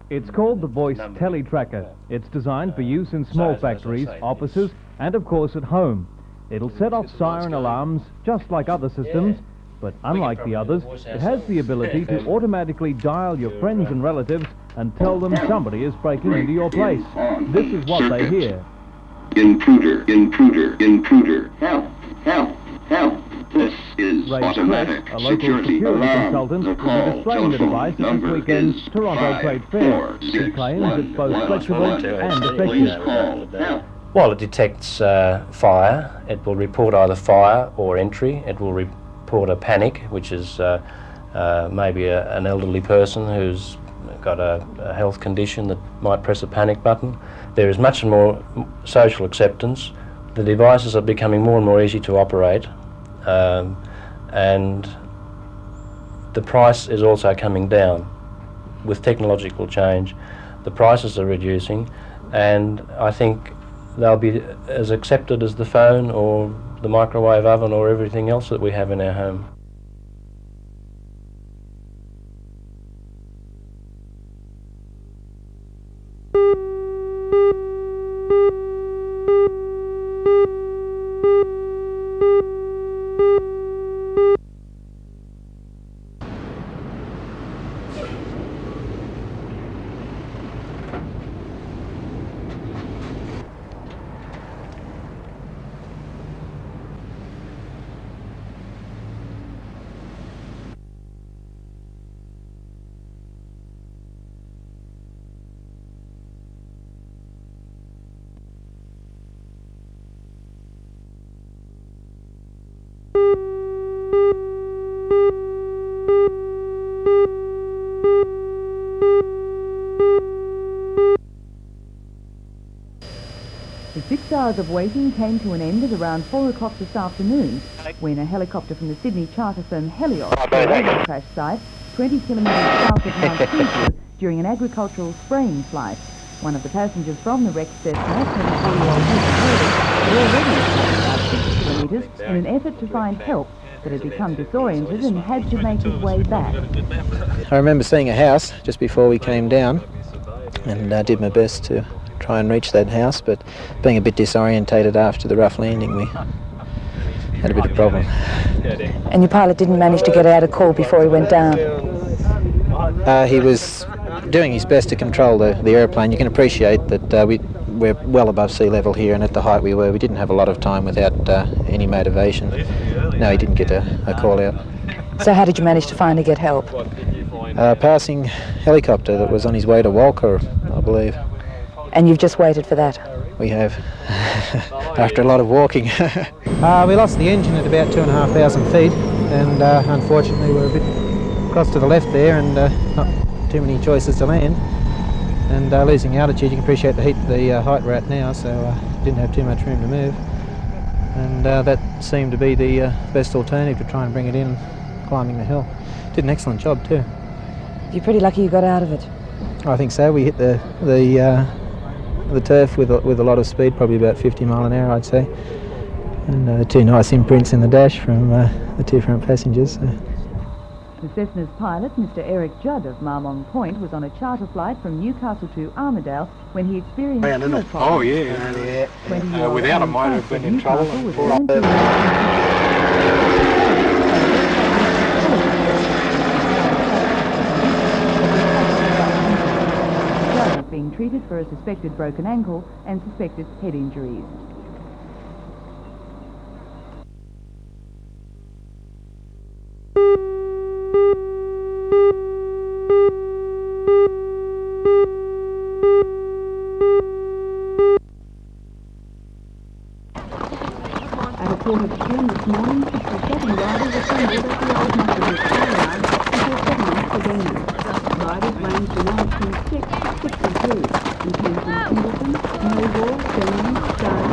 It's called the Voice Teletracker. It's designed for use in small factories, offices, and of course at home. It'll set off siren alarms just like other systems, but unlike the others, it has the ability to automatically dial your friends and relatives and tell them somebody is breaking into your place. This is what they hear. Intruder, intruder, intruder. Help, help, help. This is Ray automatic Strait, a local security consultant, will be displaying the device at this weekend's Toronto Trade Fair. He claims it's both flexible and effective. While it detects fire, it will report either fire or entry. It will report a panic, which is maybe an elderly person who's got a health condition that might press a panic button. There is much more social acceptance. The devices are becoming more and more easy to operate, and the price is also coming down. With technological change, the prices are reducing, and I think they'll be as accepted as the phone or the microwave oven or everything else that we have in our home. The 6 hours of waiting came to an end at around 4 o'clock this afternoon, when a helicopter from the Sydney charter firm Helios arrived at the crash site 20 kilometres south of Mount Seafood during an agricultural spraying flight. One of the passengers from the wrecked Cessna, 24-year-old had already about 6 kilometres in an effort to find help, but had become disoriented and had to make his way back. I remember seeing a house just before we came down, and did my best to try and reach that house, but being a bit disorientated after the rough landing, we had a bit of problem. And your pilot didn't manage to get out a call before he went down? He was doing his best to control the airplane. You can appreciate that we're well above sea level here, and at the height we were, we didn't have a lot of time without any motivation. No, he didn't get a call out. So how did you manage to finally get help? Passing helicopter that was on his way to Walker, I believe. And you've just waited for that? We have, after a lot of walking. We lost the engine at about 2,500 feet, and unfortunately we're a bit across to the left there, and not too many choices to land. And losing altitude, you can appreciate the height we're at now, so didn't have too much room to move. And that seemed to be the best alternative to try and bring it in, climbing the hill. Did an excellent job too. You're pretty lucky you got out of it. I think so. We hit the turf with a lot of speed, probably about 50 mile an hour, I'd say. And two nice imprints in the dash from the two front passengers. So. The Cessna's pilot, Mr. Eric Judd of Marmong Point, was on a charter flight from Newcastle to Armidale when he experienced fuel problems. Oh yeah. Without it, might have been in trouble. Being treated for a suspected broken ankle and suspected head injuries. At a quarter to 10 this morning, 67 riders assembled at the old Methodist Graveyard before setting off for Denver. Riders ranged in age from 6 to 62 and came from Pendleton, Millwall, Birmingham, Darwin,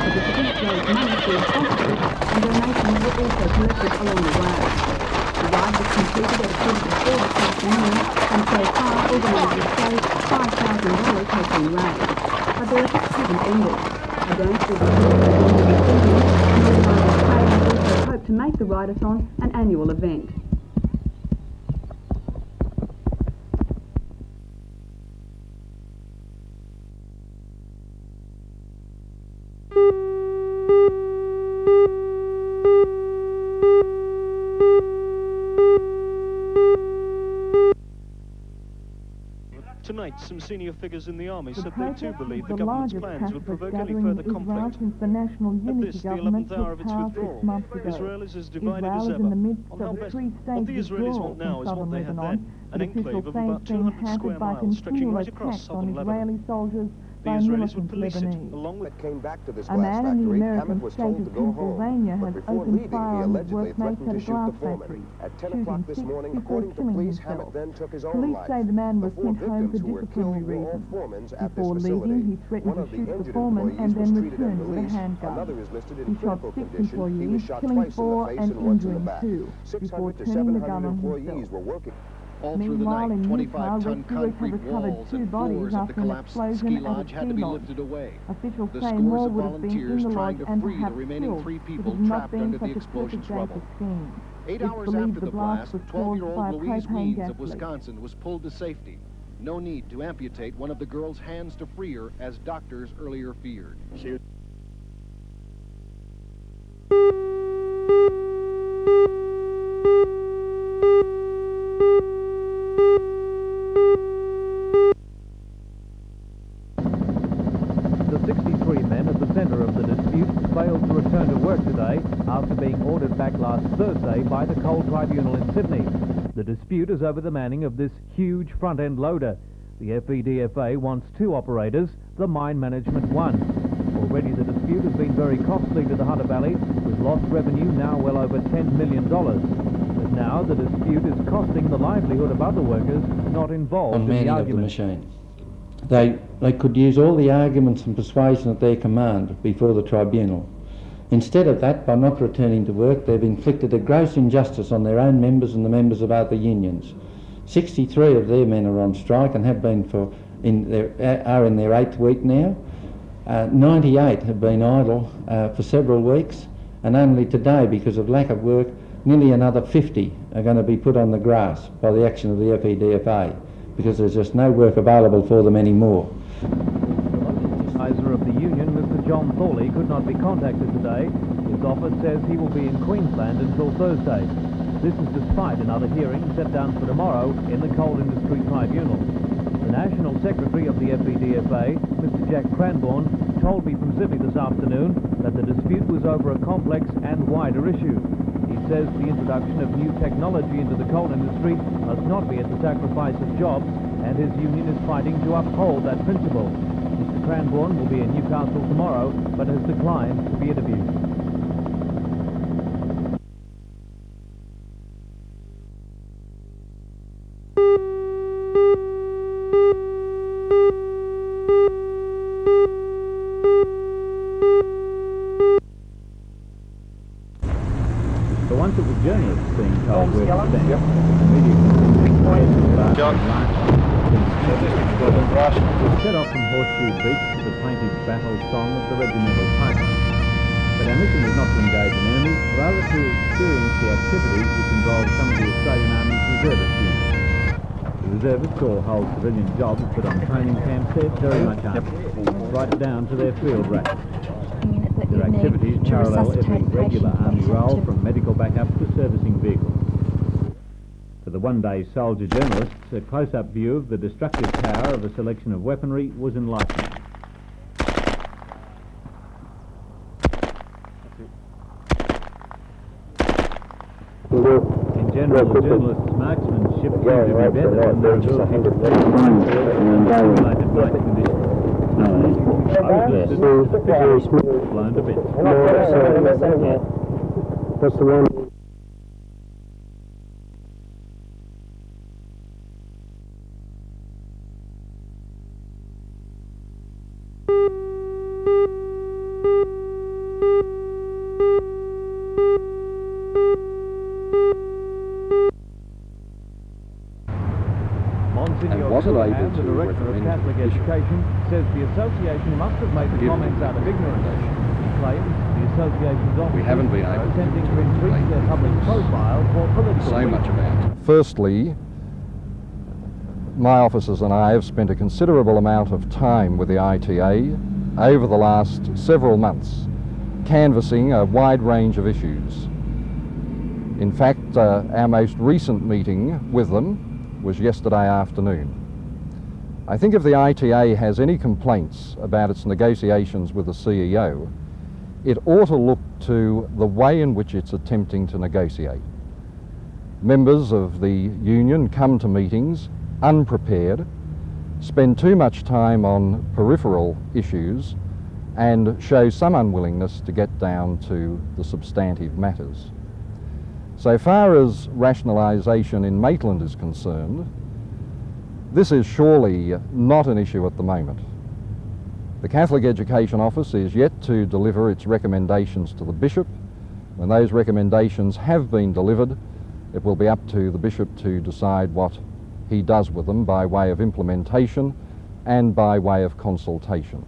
Participants raised money for hospitals and donations were also collected along the way. The ride was completed at a quarter to 4 this afternoon, and so far organisers say $5,000 has been raised. But the efforts haven't ended. A dance will be held at the end of the evening, and organisers say they also hope to make the Rideathon an annual event. Tonight, some senior figures in the army The said they too protest believe is the the government's largest plans would pacifist provoke any gathering further in Israel conflict. since the National At Unity this, the Government 11th hour took of its power withdrawal, 6 months ago. Israel is as divided Israel as is ever in the midst on how of a best. three-stage What the Israelis withdrawal want now from is what southern they had Lebanon, then, an with enclave officials of saying about it's being 200 square hampered by miles stretching continual right across attacks on southern Lebanon. Israeli soldiers The by Israelis would militant police it, Lebanese. along with Came back to this A glass man in the factory, American Hammond was state told of to go home. Pennsylvania But has before opened leaving, fire he on his allegedly workmates threatened at to a shoot the glass foreman. factory, At 10 shooting o'clock this 6 morning, before according to killing police, himself. Hammond then took his own Police life. say the man was The four sent home for victims who were disciplinary killed were all reasons. foremans at this Before facility. leaving, he threatened One to of the shoot the injured foreman employees and was then treated and returned with a released. handgun. Another is listed in He shot critical 6 condition. He was employees, shot killing twice in the 4 face and and once in the injuring back. 2, before 600 to turning the 700 gun on employees himself. were working. All through the Meanwhile, night, in Utah, 25-ton rescuers have concrete recovered walls 2 and bodies floors of the after an collapsed ski explosion at a lodge had to ski be lodge. lifted away. Officials The say scores more of would have been volunteers in the trying lodge to and free the perhaps remaining killed 3 if people it had not trapped been under such the a explosion's perfect day rubble. for skiing. 8 It's hours believed after the blast blast, was caused 12-year-old by Louise propane Weeds gas of leak. Wisconsin was pulled to safety. No need to amputate one of the girl's hands to free her, as doctors earlier feared. The 63 men at the centre of the dispute failed to return to work today after being ordered back last Thursday by the Coal Tribunal in Sydney. The dispute is over the manning of this huge front-end loader. The FEDFA wants 2 operators, the mine management 1. Already the dispute has been very costly to the Hunter Valley, with lost revenue now well over $10 million. But now the dispute is costing the livelihood of other workers not involved in the manning of the argument. machine. They could use all the arguments and persuasion at their command before the tribunal. Instead of that, by not returning to work, they've inflicted a gross injustice on their own members and the members of other unions. 63 of their men are on strike and have been are in their 8th week now. 98 have been idle for several weeks, and only today, because of lack of work, nearly another 50 are going to be put on the grass by the action of the FEDFA, because there's just no work available for them anymore. The advisor of the union, Mr. John Thorley, could not be contacted today. His office says he will be in Queensland until Thursday. This is despite another hearing set down for tomorrow in the Coal Industry Tribunal. The National Secretary of the FEDFA, Mr. Jack Cranbourne, told me from Sydney this afternoon that the dispute was over a complex and wider issue. He says the introduction of new technology into the coal industry must not be at the sacrifice of jobs, and his union is fighting to uphold that principle. Mr. Cranbourne will be in Newcastle tomorrow, but has declined to be interviewed. For once it was journalists being told where to stand. The media was set off from Horseshoe Beach to the plaintive battle song of the regimental piper. But our mission was not to engage an enemy, rather to experience the activities which involve some of the Australian Army's reservist units. The reservists all hold civilian jobs, but on training camps they're very much armed, right down to their field rates. Their activities parallel every regular Army role, from medical backup to servicing vehicles. For the one-day soldier journalists, a close-up view of the destructive power of a selection of weaponry was enlightening. In general, the journalists' marksmanship seemed to be better than their ability to simulated night conditions. I was listed as officially blown to bits. What's the one? Monsignor Coolham, the Director of Catholic Education, says the association must have made the comments out of ignorance. He claims the association's officers are attempting to increase their public profile for political reasons. Firstly, my officers and I have spent a considerable amount of time with the ITA over the last several months, canvassing a wide range of issues. In fact, our most recent meeting with them was yesterday afternoon. I think if the ITA has any complaints about its negotiations with the CEO, it ought to look to the way in which it's attempting to negotiate. Members of the union come to meetings unprepared, spend too much time on peripheral issues, and show some unwillingness to get down to the substantive matters. So far as rationalisation in Maitland is concerned, this is surely not an issue at the moment. The Catholic Education Office is yet to deliver its recommendations to the Bishop. When those recommendations have been delivered, it will be up to the Bishop to decide what he does with them by way of implementation and by way of consultation.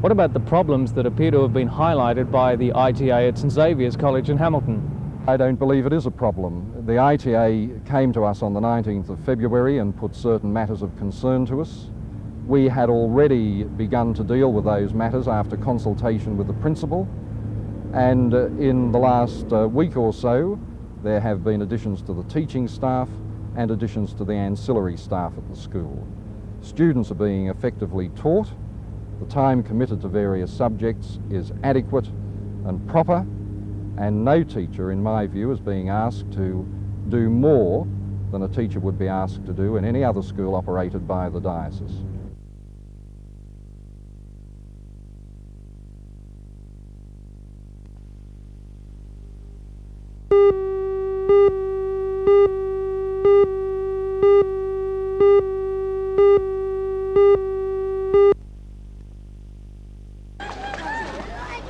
What about the problems that appear to have been highlighted by the ITA at St Xavier's College in Hamilton? I don't believe it is a problem. The ITA came to us on the 19th of February and put certain matters of concern to us. We had already begun to deal with those matters after consultation with the principal, and in the last week or so there have been additions to the teaching staff and additions to the ancillary staff at the school. Students are being effectively taught. The time committed to various subjects is adequate and proper, and no teacher, in my view, is being asked to do more than a teacher would be asked to do in any other school operated by the diocese.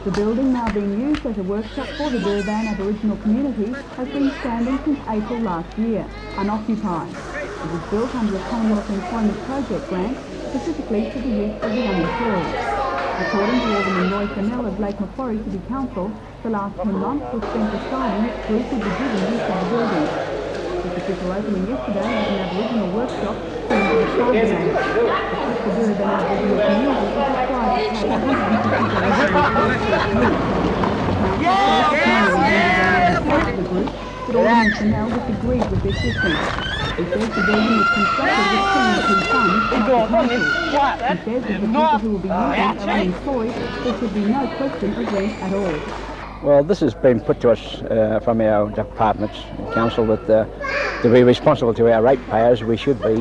The building, now being used as a workshop for the Durban Aboriginal community, has been standing since April last year, unoccupied. It was built under a Commonwealth Employment Project grant, specifically to the youth of the unemployed. According to Alderman Roy Fennell of Lake Macquarie City Council, the last 10 months were spent deciding which group would be given use of the building. With official opening yesterday as an Aboriginal workshop, similar to the Friday night, the Durban Aboriginal community is required to pay $150,000 the group, but Alderman Fennell disagreed with this system. He says the building was constructed with CNP funds, not the council. He says that the people who will be using it are unemployed, there should be no question of rent at all. Well, this has been put to us from our departments and council that to be responsible to our ratepayers, we should be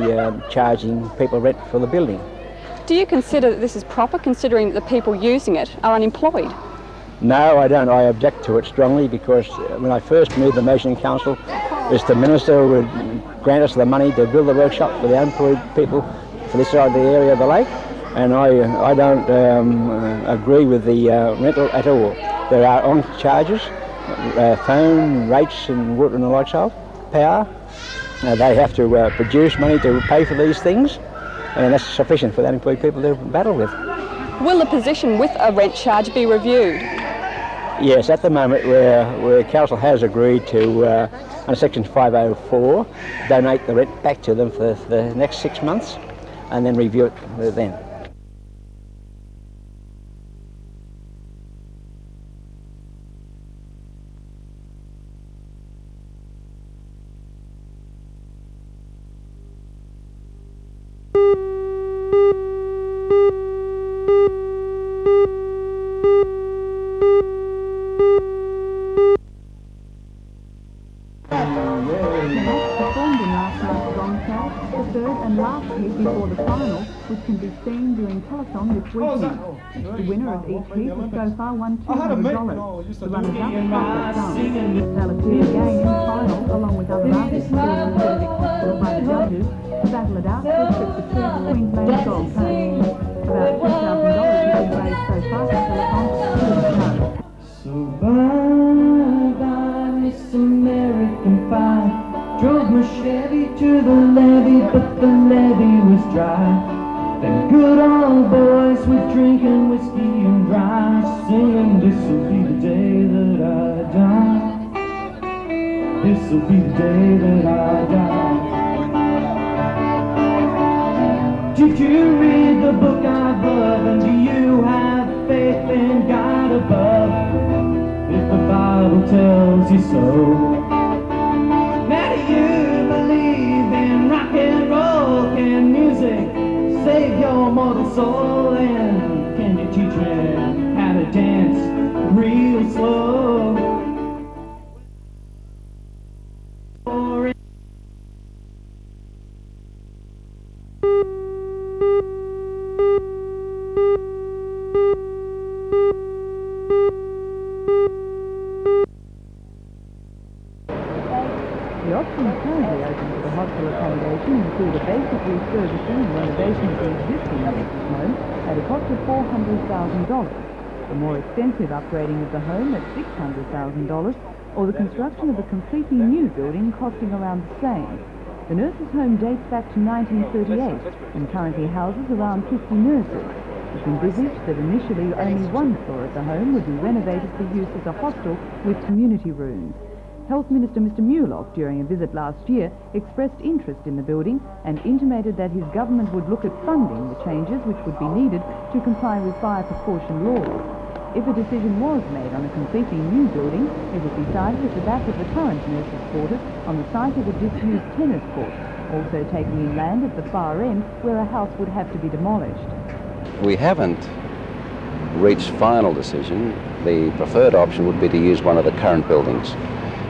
charging people rent for the building. Do you consider that this is proper, considering that the people using it are unemployed? No, I don't. I object to it strongly because when I first moved the motion in council, the minister would grant us the money to build the workshop for the unemployed people for this side of the area of the lake, and I don't agree with the rental at all. There are on charges, phone rates and water and the likes of, power. They have to produce money to pay for these things, and that's sufficient for the unemployed people to battle with. Will the position with a rent charge be reviewed? Yes, at the moment where council has agreed to, under section 504, donate the rent back to them for the next 6 months and then review it then. Before the final, which can be seen during telethon this weekend. The winner of each heat has so far won $200. The runners-up got some. They'll appear again in the final, along with other artists who are considered acceptable by the judges, to battle it out for a trip to two Queensland Gold Coast. About $2,000 has been raised so far for telethon to the show. So bye-bye, Miss American Pie. Drove my Chevy to the levee, but the levee was dry. Them good old boys were drinking whiskey and dry, singing, this'll be the day that I die. This'll be the day that I die. Did you read the book I love, and do you have faith in God above? If the Bible tells you so. Now do you believe in rock and roll? Can music soul, and can you teach me how to dance real slow? The options currently open for the hospital accommodation include a basic refurbishing and renovation of the existing nurses' home at a cost of $400,000, a more extensive upgrading of the home at $600,000, or the construction of a completely new building costing around the same. The nurses' home dates back to 1938 and currently houses around 50 nurses. It's envisaged that initially only one floor of the home would be renovated for use as a hostel with community rooms. Health Minister Mr Mulock, during a visit last year, expressed interest in the building and intimated that his government would look at funding the changes which would be needed to comply with fire precaution laws. If a decision was made on a completely new building, it would be sited at the back of the current nurses' quarters on the site of a disused tennis court, also taking in land at the far end where a house would have to be demolished. We haven't reached final decision. The preferred option would be to use one of the current buildings.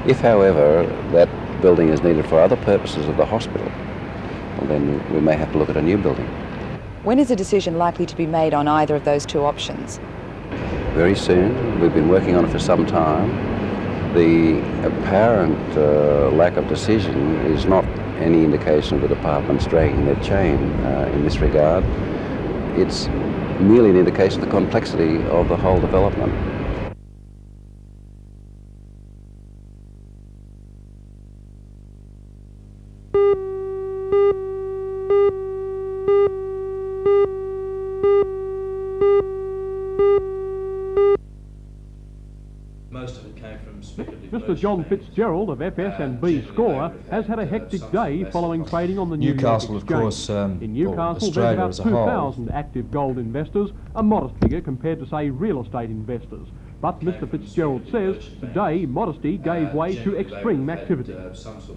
If, however, that building is needed for other purposes of the hospital, well, then we may have to look at a new building. When is a decision likely to be made on either of those two options? Very soon. We've been working on it for some time. The apparent lack of decision is not any indication of the department's dragging their chain in this regard. It's merely an indication of the complexity of the whole development. Mr John Fitzgerald of FS&B Scorer has had a hectic day following trading on the Newcastle, New York Exchange. of course, in Newcastle, there's about 2,000 active gold investors, a modest figure compared to, say, real estate investors. But Mr Fitzgerald says today modesty gave way to extreme activity.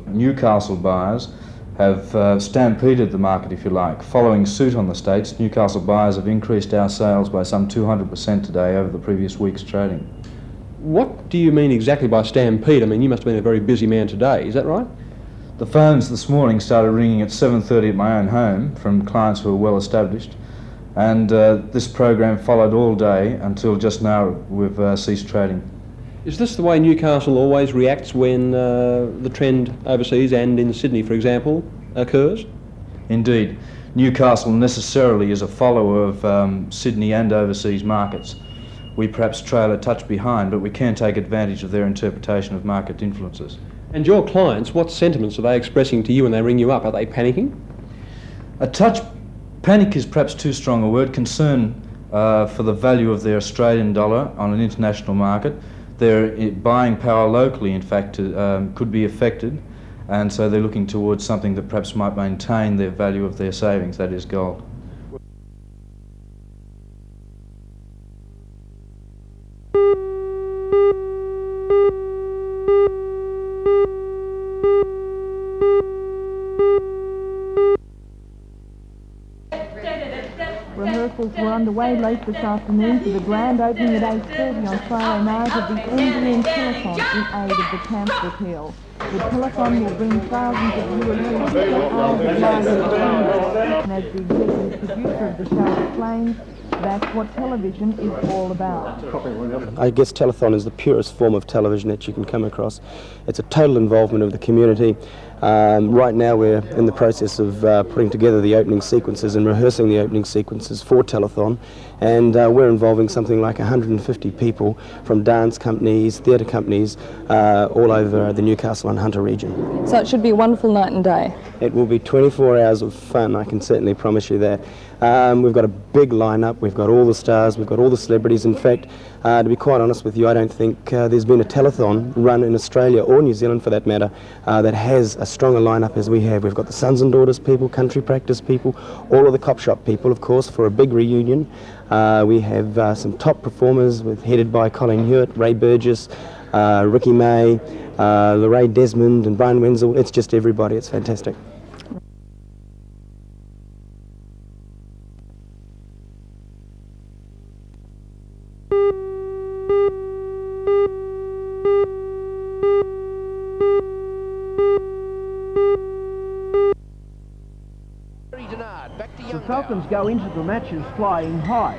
Newcastle buyers have stampeded the market, if you like. Following suit on the States, Newcastle buyers have increased our sales by some 200% today over the previous week's trading. What do you mean exactly by stampede? I mean, you must have been a very busy man today, is that right? The phones this morning started ringing at 7:30 at my own home from clients who are well established, and this program followed all day until just now we've ceased trading. Is this the way Newcastle always reacts when the trend overseas and in Sydney, for example, occurs? Indeed. Newcastle necessarily is a follower of Sydney and overseas markets. We perhaps trail a touch behind, but we can take advantage of their interpretation of market influences. And your clients, what sentiments are they expressing to you when they ring you up? Are they panicking? A touch, panic is perhaps too strong a word, concern for the value of their Australian dollar on an international market. Their buying power locally, in fact, could be affected, and so they're looking towards something that perhaps might maintain their value of their savings, that is gold. Rehearsals were underway late this afternoon for the grand opening at 8:30 on Friday night of the NBN Television in aid of the cancer appeal. The telethon will bring thousands of viewers to several hours of live entertainment, and as the executive producer of the show explains, that's what television is all about. I guess telethon is the purest form of television that you can come across. It's a total involvement of the community. Right now we're in the process of putting together the opening sequences and rehearsing the opening sequences for telethon, and we're involving something like 150 people from dance companies, theatre companies, all over the Newcastle and Hunter region. So it should be a wonderful night and day. It will be 24 hours of fun, I can certainly promise you that. We've got a big lineup, we've got all the stars, we've got all the celebrities. In fact, to be quite honest with you, I don't think there's been a telethon run in Australia or New Zealand for that matter that has a stronger lineup as we have. We've got the Sons and Daughters people, country practice people, all of the cop shop people, of course, for a big reunion. We have some top performers headed by Colin Hewitt, Ray Burgess, Ricky May, Lorraine Desmond and Brian Wenzel. It's just everybody, it's fantastic. Falcons go into the matches flying high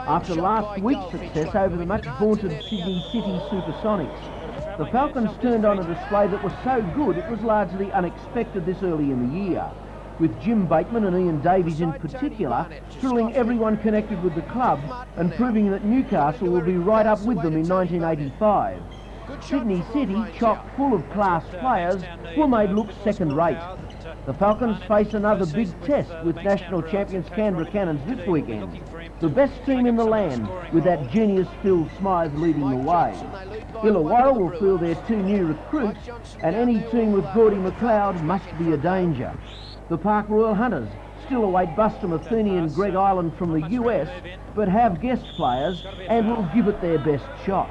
after last week's success over the much vaunted Sydney City Supersonics. The Falcons turned on a display that was so good it was largely unexpected this early in the year, with Jim Bateman and Ian Davies in particular thrilling everyone connected with the club and proving that Newcastle will be right up with them in 1985. Sydney City, chock full of class players, were made look second-rate. The Falcons face another big test with national champions Canberra Cannons this weekend. The best team in the land, with that genius Phil Smythe leading the way. Illawarra will field their 2 new recruits, and any team with Gordy McLeod must be a danger. The Park Royal Hunters still await Buster Matheny and Greg Ireland from the US, but have guest players and will give it their best shot.